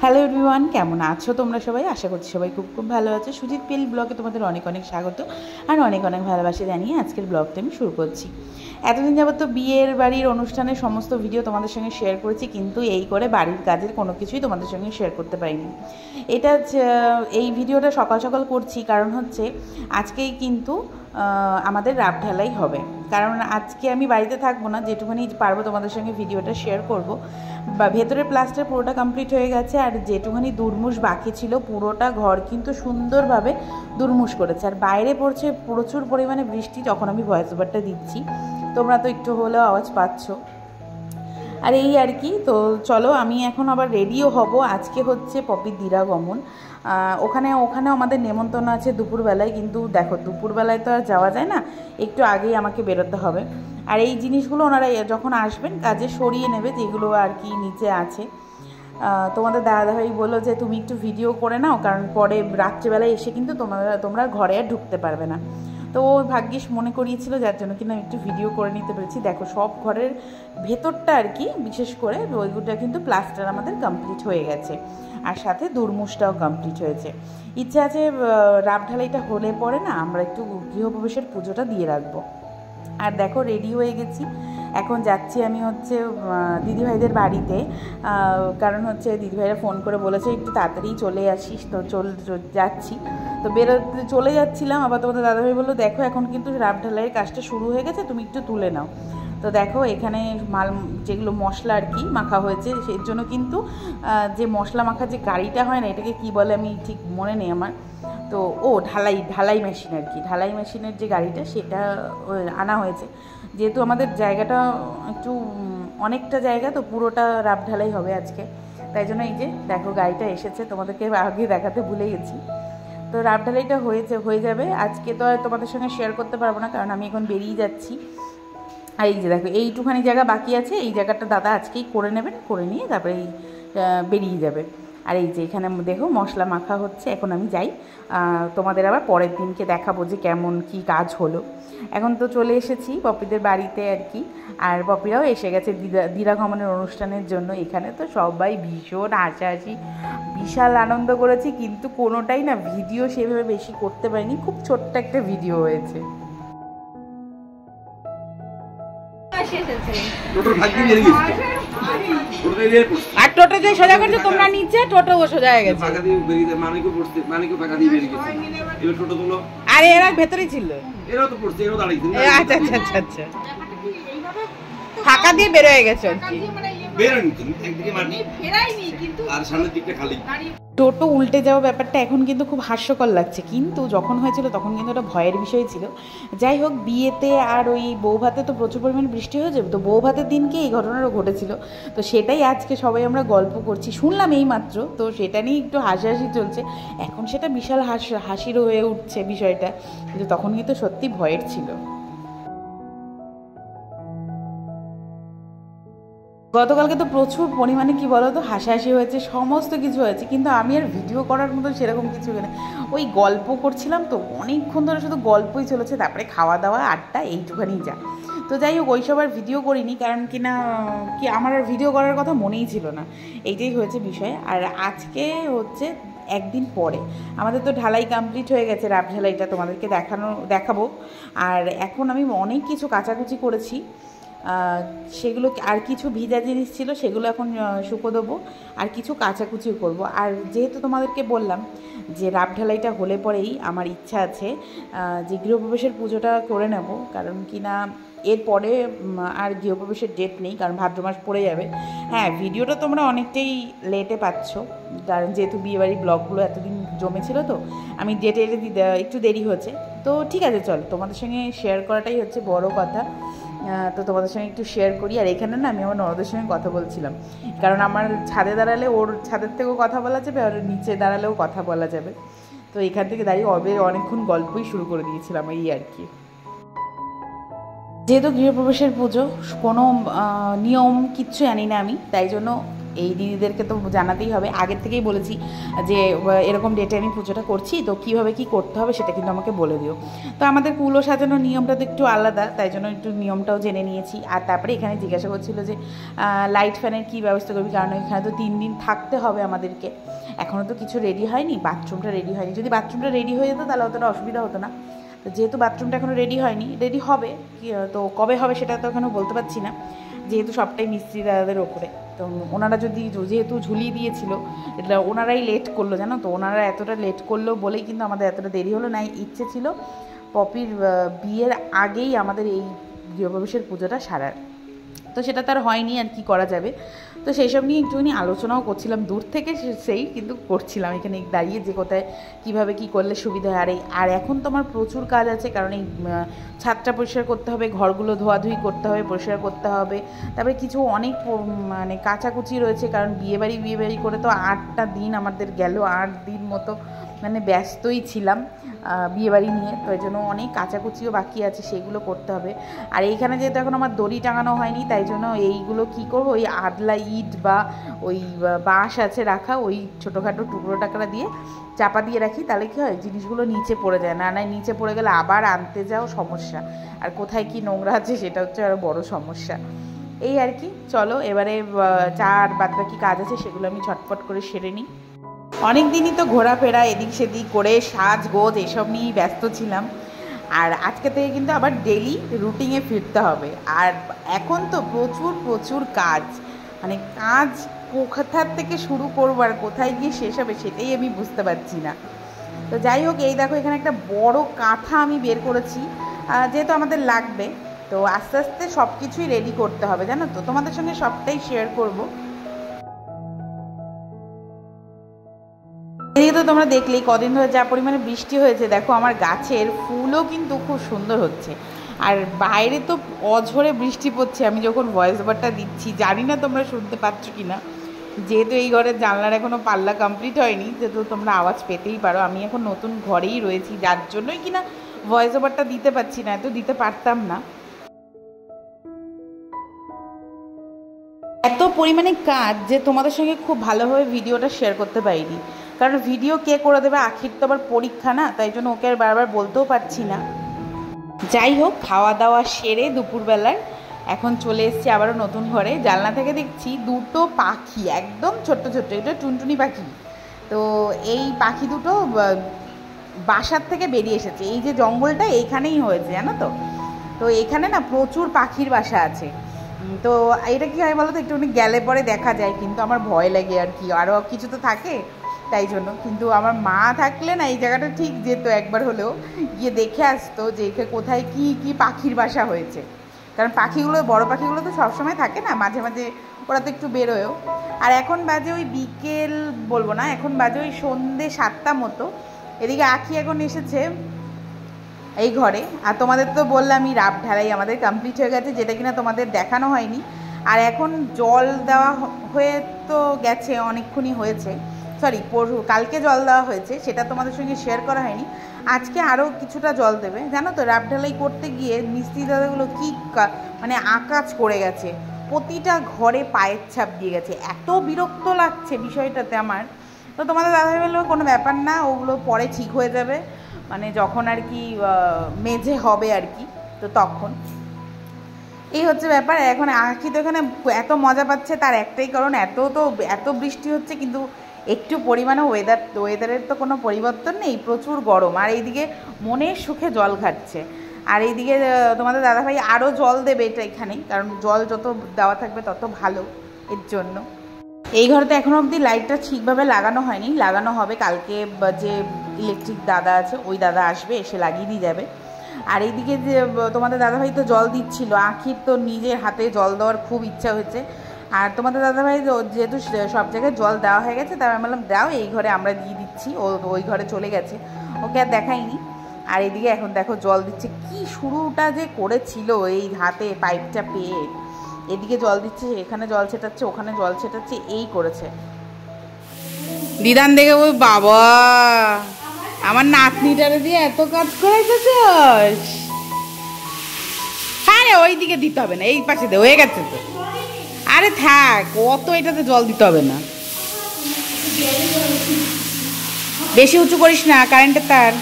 Hello everyone, কেমন আছো তোমরা সবাই? আশা করছি সবাই খুব খুব ভালো আছো। সুজিত পিল ব্লগে তোমাদের অনেক অনেক স্বাগত আর অনেক অনেক ভালোবাসা জানিয়ে আজকের ব্লগটা আমি শুরু করছি। এতদিন যাবত তো বিয়ের বাড়ির অনুষ্ঠানের সমস্ত ভিডিও তোমাদের সঙ্গে শেয়ার করেছি, কিন্তু এই করে বাড়ির কাজের কোনো কিছুই তোমাদের সঙ্গে শেয়ার করতে পারিনি। এই ভিডিওটা সকাল সকাল করছি কারণ হচ্ছে আজকেই কিন্তু আমাদের রাব ঢালাই হবে। কারণ আজকে আমি বাড়িতে থাকবো না, যেটুকুনি পারবো তোমাদের সঙ্গে ভিডিওটা শেয়ার করব। বা ভেতরের প্লাস্টার পুরোটা কমপ্লিট হয়ে গেছে, আর যেটুকুনি দুরমুশ বাকি ছিল পুরোটা ঘর কিন্তু সুন্দরভাবে দুরমুশ করেছে। আর বাইরে পড়ছে প্রচুর পরিমাণে বৃষ্টি, যখন আমি ভয়েস ওভারটা দিচ্ছি তোমরা তো একটু হলেও আওয়াজ পাচ্ছ। আর এই আর কি, তো চলো আমি এখন আবার রেডিও হব। আজকে হচ্ছে পপির দিরাগমন। ওখানেও আমাদের নেমন্তন্ন আছে দুপুরবেলায়, কিন্তু দেখো দুপুরবেলায় তো আর যাওয়া যায় না, একটু আগেই আমাকে বেরোতে হবে। আর এই জিনিসগুলো ওনারা যখন আসবেন কাজে সরিয়ে নেবে, যেগুলো আর কি নিচে আছে। তোমাদের দাদাভাই বললো যে তুমি একটু ভিডিও করে নাও, কারণ পরে রাত্রিবেলায় এসে কিন্তু তোমরা ঘরে আর ঢুকতে পারবে না। তো ও ভাগ্যিস মনে করিয়েছিল, যার জন্য কিনা একটু ভিডিও করে নিতে পেরেছি। দেখো সব ঘরের ভেতরটা আর কি, বিশেষ করে ওইগুলোটা কিন্তু প্লাস্টার আমাদের কমপ্লিট হয়ে গেছে, আর সাথে দুরমুশটাও কমপ্লিট হয়েছে। ইচ্ছা আছে রাব ঢালাইটা হলে পরে না আমরা একটু গৃহপ্রবেশের পুজোটা দিয়ে রাখবো। আর দেখো রেডি হয়ে গেছি, এখন যাচ্ছি আমি হচ্ছে দিদিভাইদের বাড়িতে। কারণ হচ্ছে দিদিভাইরা ফোন করে বলেছে একটু তাড়াতাড়ি চলে আসিস, তো যাচ্ছি। তো বেরোতে চলে যাচ্ছিলাম, আবার তোমাদের দাদাভাই বললো দেখো এখন কিন্তু রাব ঢালাইয়ের কাজটা শুরু হয়ে গেছে, তুমি একটু তুলে নাও। তো দেখো এখানে যেগুলো মশলা আর কি মাখা হয়েছে, সেই জন্য কিন্তু যে মশলা মাখা যে গাড়িটা হয় না, এটাকে কি বলে আমি ঠিক মনে নেই আমার। তো ঢালাই মেশিন আর কি, ঢালাই মেশিনের যে গাড়িটা সেটা আনা হয়েছে। যেহেতু আমাদের জায়গাটা একটু অনেকটা জায়গা, তো পুরোটা রাব ঢালাই হবে আজকে, তাই জন্য এই যে দেখো গাড়িটা এসেছে, তোমাদেরকে আগে দেখাতে ভুলে গেছি। তো রাব ঢালাইটা হয়ে যাবে আজকে, তো আর তোমাদের সঙ্গে শেয়ার করতে পারবো না কারণ আমি এখন বেরিয়ে যাচ্ছি। আর এই যে দেখো এইটুখানি জায়গা বাকি আছে, এই জায়গাটা দাদা আজকেই করে নেবেন, করে নিয়ে তারপরে বেরিয়ে যাবে। আর এই যে এখানে দেখো মশলা মাখা হচ্ছে, এখন আমি যাই, তোমাদের আবার পরের দিনকে দেখাবো যে কেমন কি কাজ হলো। এখন তো চলে এসেছি পপিদের বাড়িতে আর কি, আর পপিরাও এসে গেছে দিরাগমনের অনুষ্ঠানের জন্য। এখানে তো সবাই ভীষণ হাসাহাসি, বিশাল আনন্দ করেছি, কিন্তু কোনোটাই না ভিডিও সেভাবে বেশি করতে পারিনি, খুব ছোট্ট একটা ভিডিও হয়েছে। আর টোটো যে সোজা করছে তোমরা নিচে, টোটো সোজা হয়ে গেছে। আরে এরা ভেতরে ছিল, আচ্ছা আচ্ছা আচ্ছা আচ্ছা, ফাঁকা দিয়ে বের হয়ে গেছে আর কি। টোটো উল্টে যাওয়া ব্যাপারটা এখন কিন্তু খুব হাস্যকর লাগছে, কিন্তু যখন হয়েছিল তখন কিন্তু ওটা ভয়ের বিষয় ছিল। যাই হোক, বিয়েতে আর ওই বউ ভাতে তো প্রচুর পরিমাণে বৃষ্টি হয়ে যাবে, তো বউ ভাতের দিনকে এই ঘটনাটা ঘটেছিল। তো সেটাই আজকে সবাই আমরা গল্প করছি, শুনলাম এই মাত্র, তো সেটা নিয়ে একটু হাসাহাসি চলছে। এখন সেটা বিশাল হাসির হয়ে উঠছে বিষয়টা, কিন্তু তখন কিন্তু সত্যি ভয়ের ছিল। গতকালকে তো প্রচুর পরিমাণে কি বলো তো হাসাহাসি হয়েছে, সমস্ত কিছু হয়েছে, কিন্তু আমি আর ভিডিও করার মতো সেরকম কিছু নেই। ওই গল্প করছিলাম তো অনেকক্ষণ ধরে, শুধু গল্পই চলেছে, তারপরে খাওয়া দাওয়া আড্ডা এইটুখানি যা। তো যাই হোক, ওই সব আর ভিডিও করিনি, কারণ কি আমার আর ভিডিও করার কথা মনেই ছিল না, এইটাই হয়েছে বিষয়। আর আজকে হচ্ছে একদিন পরে আমাদের তো ঢালাই কমপ্লিট হয়ে গেছে, রাব ঢালাইটা তোমাদেরকে দেখাবো। আর এখন আমি অনেক কিছু কাচাকুচি করেছি, সেগুলো আর কিছু ভিজা জিনিস ছিল সেগুলো এখন শুকো দেবো, আর কিছু কাচাকুচিও করব। আর যেহেতু তোমাদেরকে বললাম যে রাব ঢালাইটা হলে পরেই আমার ইচ্ছা আছে যে গৃহপ্রবেশের পুজোটা করে নেব, কারণ কিনা এরপরে আর গৃহপ্রবেশের ডেট নেই, কারণ ভাদ্র মাস পড়ে যাবে। হ্যাঁ, ভিডিওটা তোমরা অনেকটাই লেটে পাচ্ছ, কারণ যেহেতু বিয়েবাড়ির ব্লগগুলো এতদিন জমেছিল, তো আমি ডেটে একটু দেরি হচ্ছে। তো ঠিক আছে, চল তোমাদের সঙ্গে শেয়ার করাটাই হচ্ছে বড় কথা। তো তোমাদের সঙ্গে একটু শেয়ার করি। আর এখানে না আমি আমার ননদের সঙ্গে কথা বলছিলাম, কারণ আমার ছাদে দাঁড়ালে ওর ছাদের থেকেও কথা বলা যাবে, আর নিচে দাঁড়ালেও কথা বলা যাবে। তো এখান থেকে দাঁড়িয়ে অনেকক্ষণ গল্পই শুরু করে দিয়েছিলাম এই আর কি। যেহেতু গৃহপ্রবেশের পুজো, কোনো নিয়ম কিচ্ছু জানি না আমি, তাই জন্য এই দিদিদেরকে তো জানাতেই হবে। আগের থেকেই বলেছি যে এরকম ডেটে আমি পুজোটা করছি, তো কীভাবে কী করতে হবে সেটা কিন্তু আমাকে বলে দিও। তো আমাদের কুলো সাজানোর নিয়মটা তো একটু আলাদা, তাই জন্য একটু নিয়মটাও জেনে নিয়েছি। আর তারপরে এখানে জিজ্ঞাসা করছিল যে লাইট ফ্যানের কী ব্যবস্থা করবি, কারণ এখানে তো 3 দিন থাকতে হবে আমাদেরকে। এখনও তো কিছু রেডি হয়নি, বাথরুমটা রেডি হয়নি। যদি বাথরুমটা রেডি হয়ে যেত তাহলে অতটা অসুবিধা হতো না। তো যেহেতু বাথরুমটা এখনও রেডি হয়নি, রেডি হবে তো কবে হবে সেটা তো এখনও বলতে পারছি না, যেহেতু সবটাই মিস্ত্রি দাদাদের ওপরে। তো ওনারা যেহেতু ঝুলিয়ে দিয়েছিল, এটা ওনারাই লেট করলো, জানো তো। ওনারা এতটা লেট করলো বলেই কিন্তু আমাদের এতটা দেরি হলো। না ইচ্ছে ছিল পপির বিয়ের আগেই আমাদের এই গৃহপ্রবেশের পুজোটা সারার, তো সেটা তার হয়নি, আর কি করা যাবে। তো সেই সব নিয়ে একটুখানি আলোচনাও করছিলাম দূর থেকে, সেই কিন্তু করছিলাম এখানে দাঁড়িয়ে যে কোথায় কীভাবে কী করলে সুবিধা হয়। আর এখন তো আমার প্রচুর কাজ আছে, কারণ এই ছাদটা পরিষ্কার করতে হবে, ঘরগুলো ধোয়াধুয়ি করতে হবে, পরিষ্কার করতে হবে। তারপরে কিছু অনেক মানে কাচাকুচি রয়েছে, কারণ বিয়েবাড়ি করে তো 8টা দিন আমাদের গেল, 8 দিন মতো মানে ব্যস্তই ছিলাম বিয়েবাড়ি নিয়ে। তো এই জন্য অনেক কাচাকুচিও বাকি আছে, সেইগুলো করতে হবে। আর এইখানে যেহেতু এখন আমার দড়ি টাঙানো হয়নি, তাই জন্য এইগুলো কি করবো, ওই আদলা ইট বা ওই বাঁশ আছে রাখা, ওই ছোটোখাটো টুকরো টাকরা দিয়ে চাপা দিয়ে রাখি, তাহলে কী হয় জিনিসগুলো নিচে পড়ে যায় না। নিচে পড়ে গেলে আবার আনতে যাও সমস্যা, আর কোথায় কি নোংরা আছে সেটা হচ্ছে আরও বড় সমস্যা। এই আর কি, চলো এবারে চা আর বাদ বাকি কাজ আছে সেগুলো আমি ঝটপট করে সেরে নিই। অনেক দিনই তো ঘোরাফেরা এদিক সেদিক করে সাজগোজ এসব নিয়েই ব্যস্ত ছিলাম, আর আজকে থেকে কিন্তু আবার ডেলি রুটিনে ফিরতে হবে। আর এখন তো প্রচুর কাজ, মানে কাজ কোথার থেকে শুরু করবো আর কোথায় গিয়ে শেষ হবে সেটাই আমি বুঝতে পারছি না। তো যাই হোক, এই দেখো এখানে একটা বড় কাঁথা আমি বের করেছি, যেহেতু আমাদের লাগবে। তো আস্তে আস্তে সব কিছুই রেডি করতে হবে, জানো তো, তোমাদের সঙ্গে সবটাই শেয়ার করবো। এদিকে তো তোমরা দেখলেই কদিন ধরে যা পরিমাণে বৃষ্টি হয়েছে, দেখো আমার গাছের ফুলও কিন্তু খুব সুন্দর হচ্ছে। আর বাইরে তো অঝরে বৃষ্টি পড়ছে, আমি যখন ভয়েস ওভারটা দিচ্ছি, জানি না তোমরা শুনতে পাচ্ছ কি না, যেহেতু এই ঘরের জানলার এখনও পাল্লা কমপ্লিট হয়নি, যেহেতু তোমরা আওয়াজ পেতেই পারো। আমি এখন নতুন ঘরেই রয়েছি, যার জন্যই কিনা ভয়েস ওভারটা দিতে পারছি না, এত দিতে পারতাম না। এত পরিমাণে কাজ যে তোমাদের সঙ্গে খুব ভালোভাবে ভিডিওটা শেয়ার করতে পারিনি, কারণ ভিডিও কে করে দেবে, আখির তো আবার পরীক্ষা না, তাই জন্য ওকে আর বারবার বলতেও পারছি না। যাই হোক, খাওয়া দাওয়া সেরে দুপুরবেলার এখন চলে এসেছি আবারও নতুন ঘরে। জানলা থেকে দেখছি 2টো পাখি, একদম ছোট্ট এটা টুনটুনি পাখি। তো এই পাখি দুটো বাসার থেকে বেরিয়ে এসেছে, এই যে জঙ্গলটা এইখানেই হয়েছে, জানো তো। তো এখানে না প্রচুর পাখির বাসা আছে। তো এটা কী হয় বলো তো, একটুখানি গেলে পরে দেখা যায়, কিন্তু আমার ভয় লাগে আর কি, আরও কিছু তো থাকে তাই জন্য। কিন্তু আমার মা থাকলে না এই জায়গাটা ঠিক যেত, একবার হলেও গিয়ে দেখে আসতো যে কোথায় কি কি পাখির বাসা হয়েছে। কারণ পাখিগুলো, বড় পাখিগুলো তো সবসময় থাকে না, মাঝে মাঝে ওরা তো একটু বেরোয়ও। আর এখন বাজে ওই বিকেল বলবো না, এখন বাজে ওই সন্ধ্যে 7টা মতো। এদিকে আখি এখন এসেছে এই ঘরে। আর তোমাদের তো বললামই রাব ঢালাই আমাদের কমপ্লিট হয়ে গেছে, যেটা কিনা তোমাদের দেখানো হয়নি। আর এখন জল দেওয়া হয়ে তো গেছে, অনেকক্ষণই হয়েছে, সরি কালকে জল দেওয়া হয়েছে, সেটা তোমাদের সঙ্গে শেয়ার করা হয়নি। আজকে আরও কিছুটা জল দেবে, জানো তো। রাব ঢালাই করতে গিয়ে মিস্ত্রি দাদাগুলো কী মানে আকাজ করে গেছে, প্রতিটা ঘরে পায়ের ছাপ দিয়ে গেছে, এত বিরক্ত লাগছে বিষয়টাতে আমার। তো তোমাদের দাদাভাই বললো কোনো ব্যাপার না, ওগুলো পরে ঠিক হয়ে যাবে, মানে যখন আর কি মেঝে হবে আর কি, তো তখন। এই হচ্ছে ব্যাপার। এখন আখি তো এখানে এত মজা পাচ্ছে, তার একটাই কারণ, এত বৃষ্টি হচ্ছে, কিন্তু একটু পরিমাণে ওয়েদারের তো কোনো পরিবর্তন নেই, প্রচুর গরম। আর এইদিকে মনের সুখে জল খাচ্ছে। আর এইদিকে তোমাদের দাদাভাই আরও জল দেবে এটা এখানেই, কারণ জল যত দেওয়া থাকবে তত ভালো, এর জন্য। এই ঘরে তো এখনও অবধি লাইটটা ঠিকভাবে লাগানো হয়নি, লাগানো হবে কালকে। যে ইলেকট্রিক দাদা আছে, ওই দাদা আসবে, এসে লাগিয়ে দিয়ে যাবে। আর এইদিকে যে তোমাদের দাদাভাই তো জল দিচ্ছিল, আখির তো নিজের হাতে জল দেওয়ার খুব ইচ্ছা হয়েছে। আর তোমাদের দাদাভাই যেহেতু সব জায়গায় জল দেওয়া হয়ে গেছে, তাই আমি বললাম দাও, এই ঘরে আমরা দিয়ে দিচ্ছি। ও ওই ঘরে চলে গেছে, ওকে আর দেখাইনি। আর এইদিকে এখন দেখো জল দিচ্ছে, কি শুরুটা যে করেছিল এই হাতে পাইপটা পেয়ে, এদিকে জল দিচ্ছে, এখানে জল ছেটাচ্ছে, ওখানে জল ছেটাচ্ছে, এই করেছে। দিদান দেখে ওই বাবা, আমার নাতনিটারে দিয়ে এত কাজ করাইতেছস। হ্যাঁ রে, ওই দিকে দিতে হবে না, এই পাশে দে, হয়ে গেছে তো। আরে থাক, অত এটাতে জল দিতে হবে না, বেশি উঁচু করিস না, কারেন্টের তার।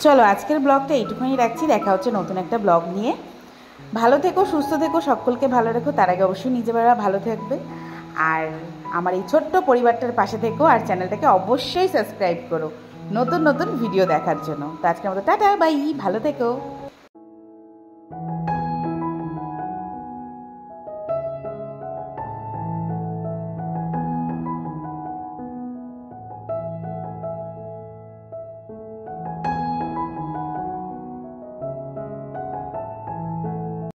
চলো আজকের ব্লগটা এইটুকুনি রাখছি, দেখা হচ্ছে নতুন একটা ব্লগ নিয়ে। ভালো থেকো, সুস্থ থেকো, সকলকে ভালো রেখো, তার আগে অবশ্যই নিজেরা ভালো থাকবে, আর আমার এই ছোট্ট পরিবারটার পাশে থেকো, আর চ্যানেলটাকে অবশ্যই সাবস্ক্রাইব করো নতুন নতুন ভিডিও দেখার জন্য। তো আজকের মতো টাটা বাই, ভালো থেকো।